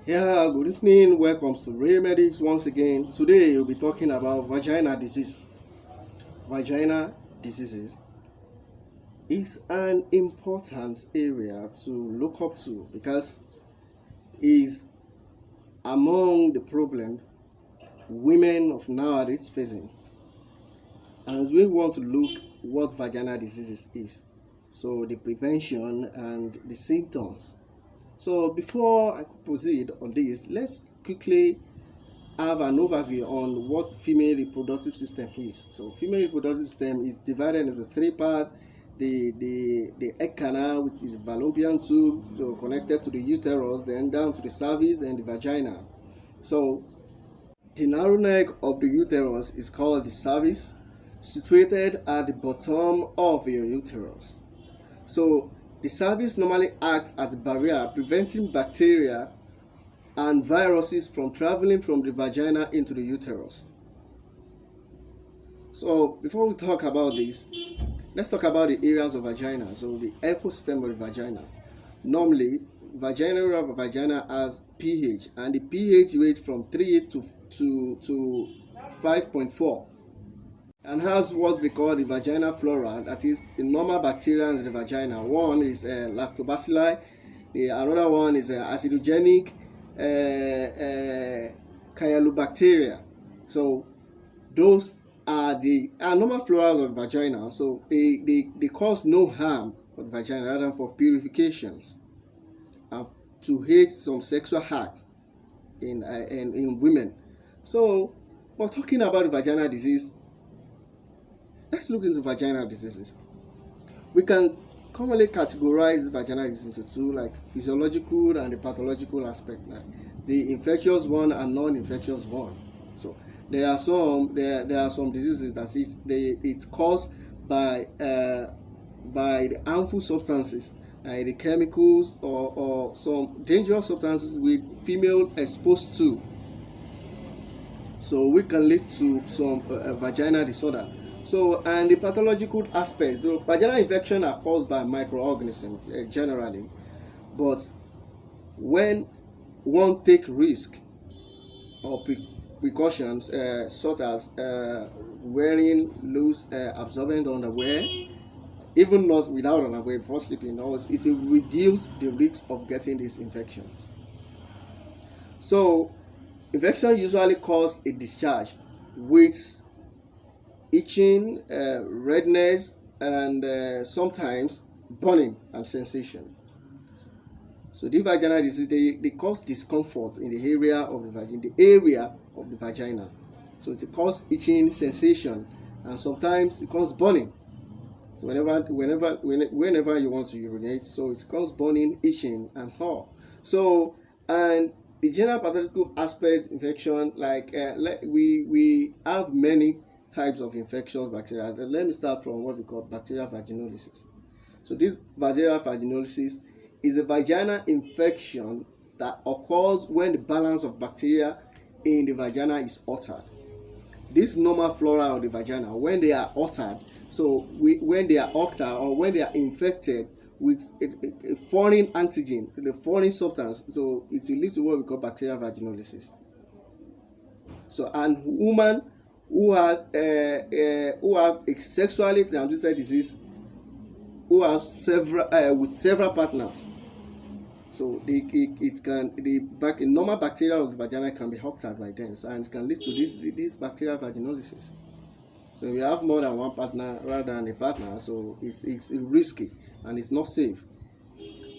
Yeah, good evening. Welcome to Ray Medics once again. Today we'll be talking about vagina disease. Vagina diseases is an important area to look up to because is among the problem women of nowadays facing. And we want to look what vaginal diseases is. So the prevention and the symptoms. So before I could proceed on this, let's quickly have an overview on what female reproductive system is. So female reproductive system is divided into three parts. The egg canal, which is the fallopian tube, so connected to the uterus, then down to the cervix, then the vagina. So the narrow neck of the uterus is called the cervix, situated at the bottom of your uterus. So the cervix normally acts as a barrier preventing bacteria and viruses from traveling from the vagina into the uterus. So before we talk about this, let's talk about the areas of vagina. So the ecosystem of the vagina. Normally, vagina has pH, and the pH rate from 3 to 5.4, and has what we call the vagina flora, that is the normal bacteria in the vagina. One is lactobacilli, another one is acidogenic Cyanobacteria. So those are the normal flora of the vagina. So they cause no harm for the vagina rather than for purifications and to aid some sexual acts in women. So we're talking about vaginal disease. Let's look into vaginal diseases. We can commonly categorize vaginal disease into two, like physiological and the pathological aspect, like the infectious one and non-infectious one. So there are some diseases that it's caused by the harmful substances, the chemicals or some dangerous substances with female exposed to. So we can lead to some vaginal disorder. So, and the pathological aspects, the vaginal infection are caused by microorganisms generally, but when one take risk or precautions such as wearing loose absorbent underwear, even not without underwear before sleeping, it will reduce the risk of getting these infections. So, infection usually cause a discharge with itching, redness, and sometimes burning and sensation. So the vaginal disease, they cause discomfort in the area of the vagina. So it causes itching sensation, and sometimes it causes burning. So whenever you want to urinate, so it causes burning, itching, and all. So, and the general pathological aspect infection, like we have many types of infections, bacteria. Let me start from what we call bacterial vaginosis. So this bacterial vaginosis is a vaginal infection that occurs when the balance of bacteria in the vagina is altered. This normal flora of the vagina, when they are altered, when they are altered or when they are infected with a foreign antigen, the foreign substance, so it will lead to what we call bacterial vaginosis. So, and woman who have a sexually transmitted disease, who have several partners, so the normal bacteria of the vagina can be altered by them, so, and it can lead to this bacterial vaginosis. So you have more than one partner rather than a partner, so it's risky and it's not safe.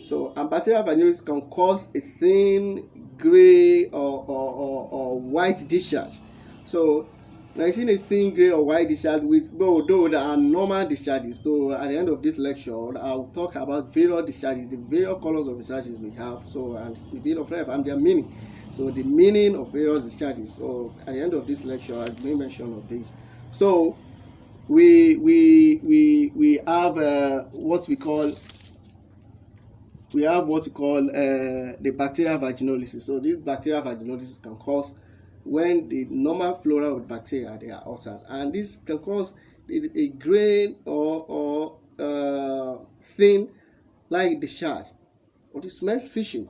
So, and bacterial vaginosis can cause a thin gray or white discharge. So now, I've seen a thin gray or white discharge with, though there are normal discharges. So at the end of this lecture, I'll talk about various discharges, the various colors of discharges we have. So, and a bit of ref and their meaning. So the meaning of various discharges. So at the end of this lecture, I'll make mention of this. So we have what we call the bacterial vaginosis. So this bacterial vaginosis can cause when the normal flora of bacteria they are altered, and this can cause a grain or thin like discharge or the smell fishy.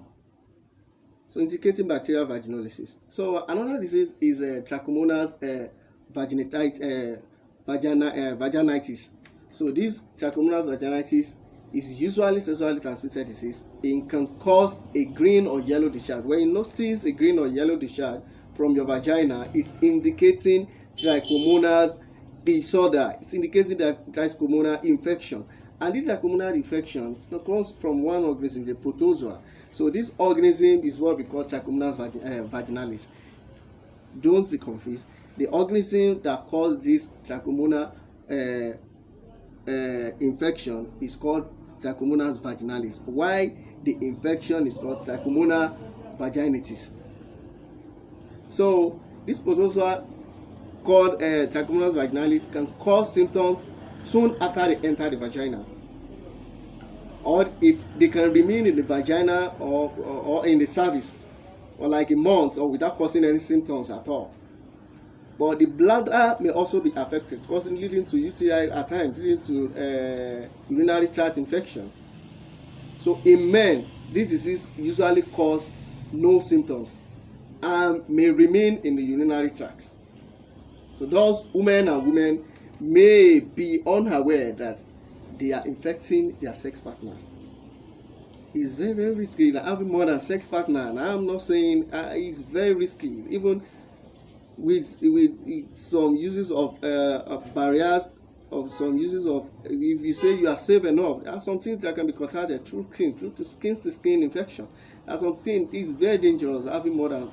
so indicating bacterial vaginolysis. So another disease is Trichomonas vaginitis. So this Trichomonas vaginitis is usually sexually transmitted disease. It can cause a green or yellow discharge. When you notice a green or yellow discharge from your vagina, it's indicating Trichomonas disorder. It's indicating that Trichomonas infection. And this Trichomonas infection comes from one organism, the protozoa. So this organism is what we call Trichomonas vaginalis. Don't be confused. The organism that causes this Trichomonas infection is called Trichomonas vaginalis. Why the infection is called Trichomonas vaginitis. So this protozoa called Trichomonas vaginalis can cause symptoms soon after they enter the vagina, or they can remain in the vagina or in the cervix or like a month or without causing any symptoms at all. But the bladder may also be affected, causing leading to UTI at times, leading to urinary tract infection. So in men, this disease usually cause no symptoms and may remain in the urinary tract. So those women and women may be unaware that they are infecting their sex partner. It's very, very risky. Like having more than sex partner, and I'm not saying it's very risky, even with some uses of barriers, of some uses of, if you say you are safe enough, there are some things that can be contacted through skin to skin infection. There are some things it's very dangerous having more than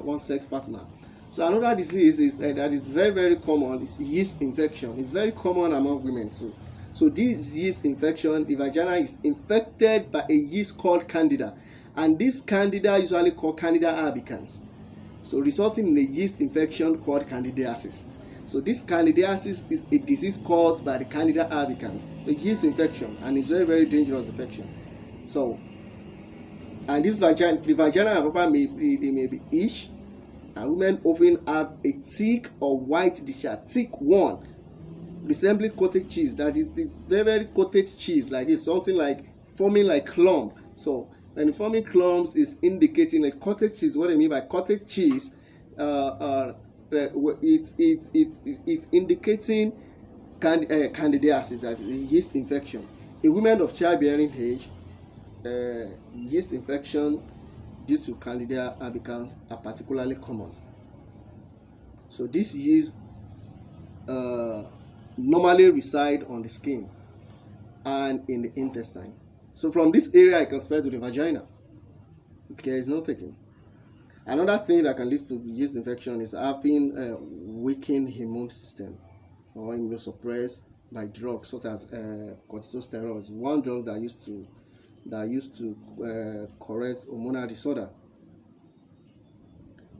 one sex partner. So another disease is that is very, very common is yeast infection. It's very common among women too. So this yeast infection, the vagina is infected by a yeast called Candida, and this Candida usually called Candida albicans, so resulting in a yeast infection called candidiasis. So this candidiasis is a disease caused by the Candida albicans, a yeast infection, and it's very, very dangerous infection. So, and this vagina, the vagina may be itch, and women often have a thick or white discharge, thick one, resembling cottage cheese. That is the very, very cottage cheese, like it's something like forming like clump. So when forming clumps is indicating a cottage cheese. What I mean by cottage cheese, it's indicating candidiasis, that is yeast infection. In women of childbearing age, yeast infection due to Candida albicans are particularly common. So this yeast normally reside on the skin and in the intestine. So from this area I can spread to the vagina if care is not taken. Another thing that can lead to yeast infection is having a weakened immune system or immunosuppressed by drugs such as corticosteroids, one drug that used to correct hormonal disorder.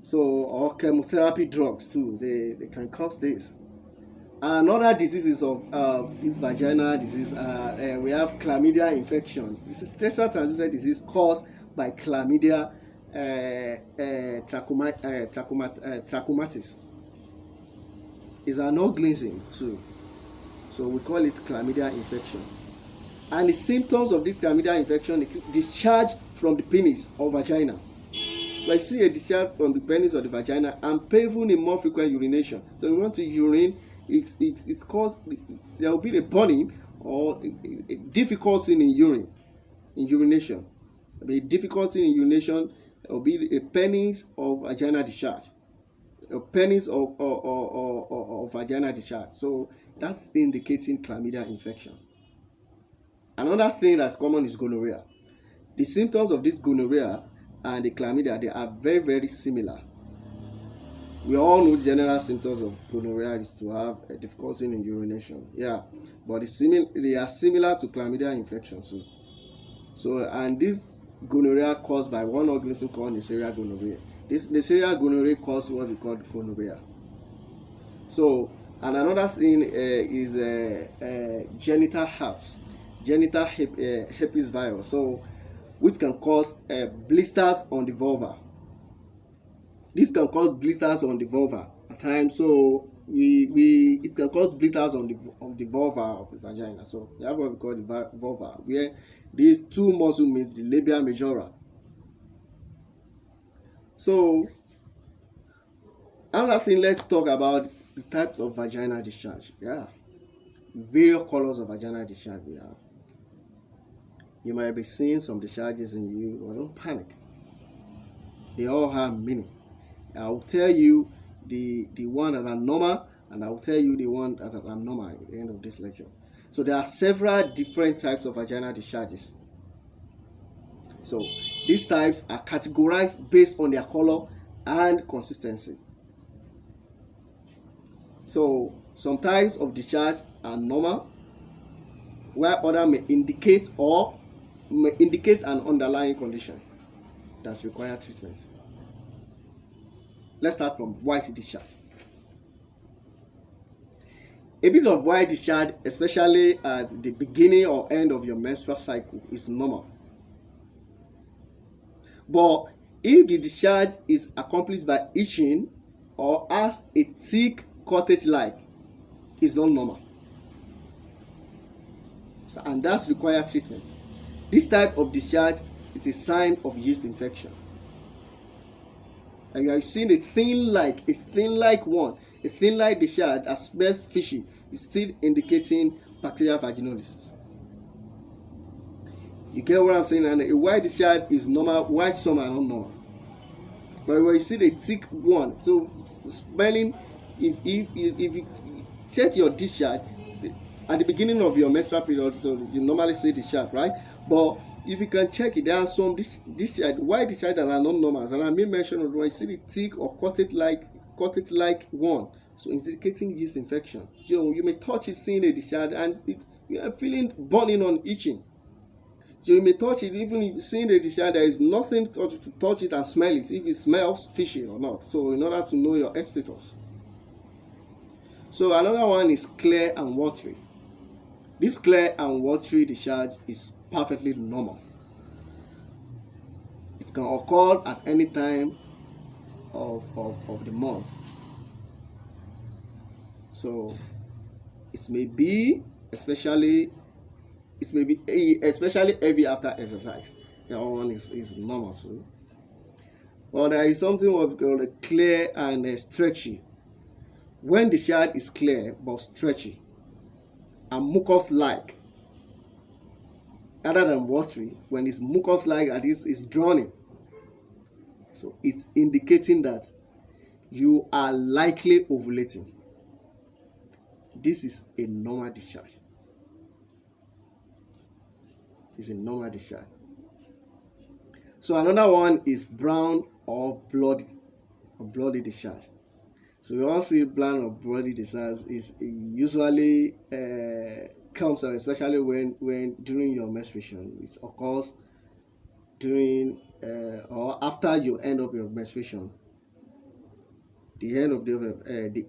So, or chemotherapy drugs too, they can cause this. Another diseases of this vaginal disease, we have chlamydia infection. This is sexual transmitted disease caused by chlamydia trachomatis. It's an organism too, so we call it chlamydia infection. And the symptoms of this chlamydia infection discharge from the penis or vagina. Like see a discharge from the penis or the vagina, and painful in more frequent urination. So we want to urine, it's caused, there will be a burning or a difficulty in urination. There will be difficulty in urination. There will be a penis or vaginal discharge, a penis or vaginal discharge. So that's indicating chlamydia infection. Another thing that's common is gonorrhea. The symptoms of this gonorrhea and the chlamydia, they are very, very similar. We all know general symptoms of gonorrhea is to have a difficulty in urination. Yeah, but they are similar to chlamydia infection too. So, and this gonorrhea caused by one organism called Neisseria gonorrhea. This Neisseria gonorrhea causes what we call gonorrhea. So, and another thing is genital herpes. Genital herpes virus, so which can cause blisters on the vulva. This can cause blisters on the vulva at times. So it can cause blisters on the vulva of the vagina. So we have what we call the vulva, where these two muscles meet the labia majora So another thing, let's talk about the types of vaginal discharge. Yeah, various colors of vaginal discharge we have. You might be seeing some discharges in you, but don't panic. They all have meaning. I will tell you the one that are normal, and I will tell you the one that are abnormal at the end of this lecture. So there are several different types of vaginal discharges. So these types are categorized based on their color and consistency. So some types of discharge are normal, while others may indicate an underlying condition that requires treatment. Let's start from white discharge. A bit of white discharge, especially at the beginning or end of your menstrual cycle, is normal. But if the discharge is accompanied by itching or has a thick cottage-like, it's not normal. And that's required treatment. This type of discharge is a sign of yeast infection. And you have seen a thin-like discharge that smells fishy, is still indicating bacterial vaginosis. You get what I'm saying? And a white discharge is normal, white some are not normal. But when you see the thick one, so smelling, if you check your discharge at the beginning of your menstrual period, so you normally see discharge, right? But if you can check it, there are some discharge, white discharge that are not normal. And I made mention of when you see the thick or cottage-like one, so indicating yeast infection. You may touch it, seeing a discharge, and you are feeling burning on itching. So you may touch it, even seeing the discharge, there is nothing to touch it and smell it, if it smells fishy or not. So in order to know your status. So another one is clear and watery. This clear and watery discharge is perfectly normal. It can occur at any time of the month. So it may be especially heavy after exercise. That one is normal too. But there is something what we call clear and stretchy. When the discharge is clear but stretchy and mucus-like, other than watery, when it's mucus-like, that is drowning, so it's indicating that you are likely ovulating. This is a normal discharge. It's a normal discharge. So another one is brown or bloody discharge. So we all see brown or bloody discharge is usually comes out, especially when during your menstruation. It occurs during or after you end up your menstruation. The end of the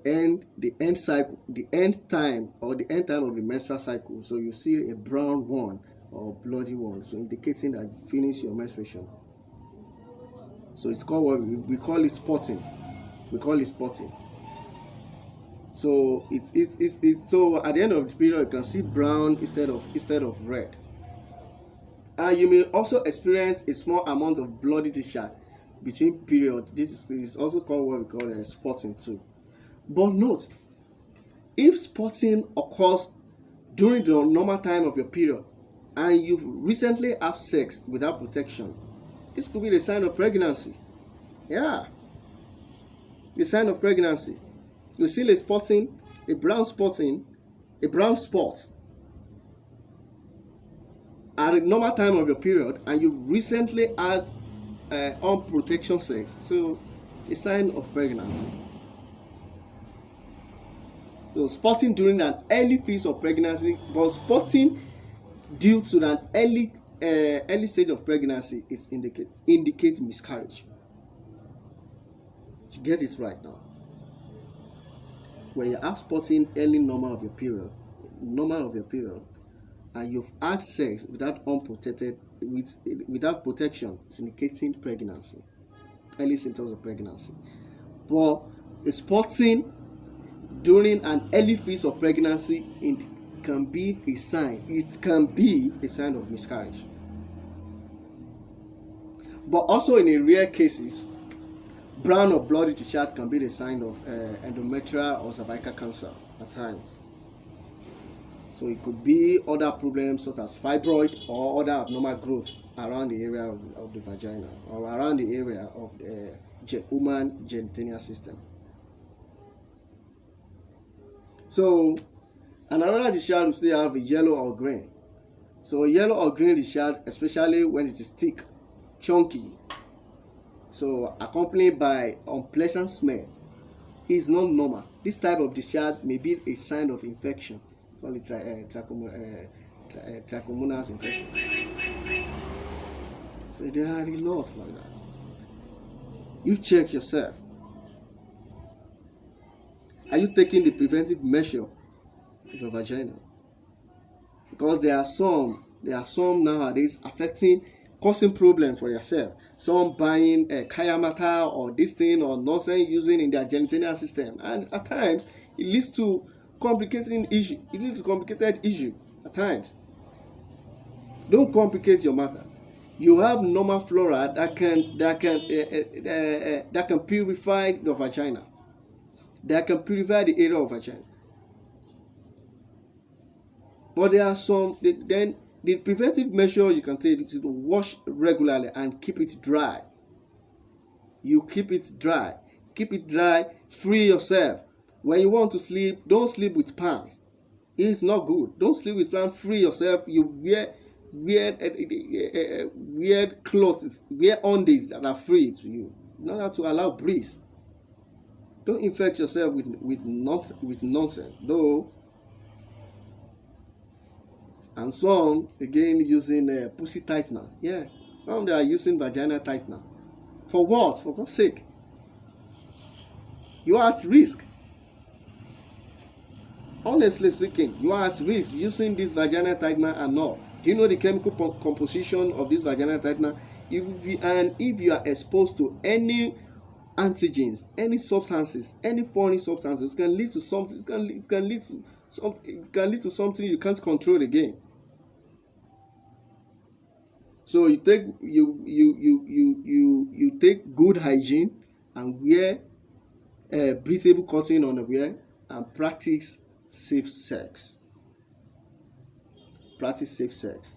end cycle, the end time of the menstrual cycle. So you see a brown one or bloody one, so indicating that you finish your menstruation. So it's called what we call it spotting. So it's so at the end of the period you can see brown instead of red. And you may also experience a small amount of bloody discharge between period. This is also called what we call spotting too. But note, if spotting occurs during the normal time of your period and you've recently had sex without protection, this could be the sign of pregnancy. Yeah, the sign of pregnancy. You see a brown spot at the normal time of your period, and you've recently had unprotected sex, so a sign of pregnancy. So spotting during an early phase of pregnancy, but spotting due to an early stage of pregnancy is indicate miscarriage. You get it right now. When you are spotting early normal of your period, and you've had sex without protection, it's indicating pregnancy, early symptoms of pregnancy. But spotting during an early phase of pregnancy, it can be a sign of miscarriage. But also in rare cases, Brown or bloody discharge can be the sign of endometrial or cervical cancer at times. So it could be other problems such as fibroid or other abnormal growth around the area of the vagina or around the area of the human genitalia system. So another discharge will still have a yellow or green. So yellow or green discharge, especially when it is thick, chunky, so accompanied by unpleasant smell, is not normal. This type of discharge may be a sign of infection, called trichomonas infection. So there are a lot like that. You check yourself. Are you taking the preventive measure of your vagina? Because there are some nowadays causing problem for yourself. Some buying a kayamata or this thing or nonsense using in their genitalia system, and at times it leads to complicated issue at times. Don't complicate your matter. You have normal flora that can purify your vagina. That can purify the area of vagina. But there are some. Then the preventive measure you can take is to wash regularly and keep it dry. You keep it dry. Keep it dry. Free yourself. When you want to sleep, don't sleep with pants. It's not good. Don't sleep with pants. Free yourself. You wear clothes, wear undies that are free to you, in order to allow breeze. Don't infect yourself with nonsense, though. And some again using pussy tightener. Yeah, some they are using vagina tightener. For what? For God's sake. You are at risk. Honestly speaking, you are at risk using this vagina tightener and all. Do you know the chemical composition of this vagina tightener? If you are exposed to any antigens, any substances, any foreign substances, it can lead to something. It can lead to something you can't control again. So you take good hygiene and wear breathable cotton underwear and practice safe sex. Practice safe sex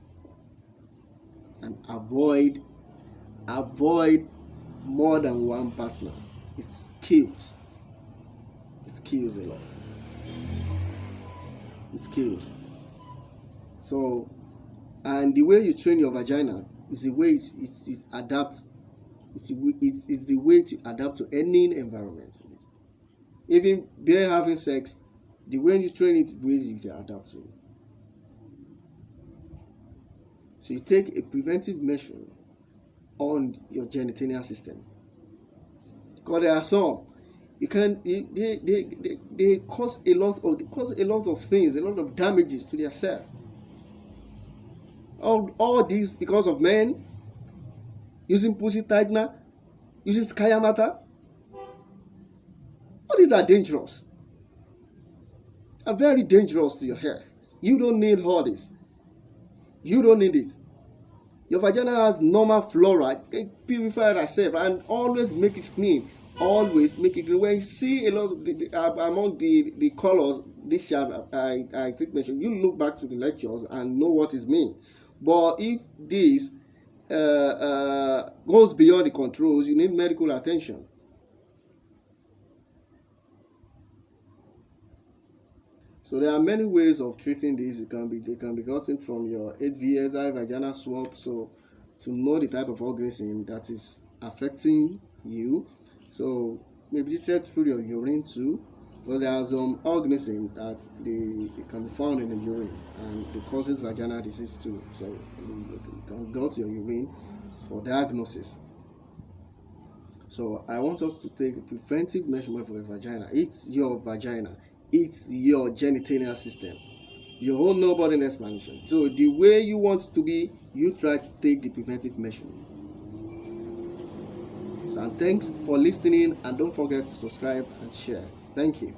and avoid more than one partner. It kills a lot. It kills. So, and the way you train your vagina is the way it adapts. It is the way to adapt to any environment. Even bare having sex, the way you train it, ways you can adapt to it. So you take a preventive measure on your genitalia system. Because there are some, they cause a lot of things, a lot of damages to yourself. All these because of men using pussy tightener, using kayamata. All these are dangerous. Are very dangerous to your health. You don't need all this. You don't need it. Your vagina has normal flora. Purify yourself and always make it clean. Always make it clean. When you see a lot of among the colors, this chart I take mention, you look back to the lectures and know what is mean. But if this goes beyond the controls, you need medical attention. So there are many ways of treating this. They can be gotten from your HVSI vaginal swab. So to know the type of organism that is affecting you. So maybe treated through your urine too. But there are some organisms that they can be found in the urine and it causes vaginal disease too. So you can go to your urine for diagnosis. So I want us to take a preventive measurement for the vagina. It's your vagina. It's your genitalia system. Your whole nobody explanation. So the way you want it to be, you try to take the preventive measurement. So and thanks for listening, and don't forget to subscribe and share. Thank you.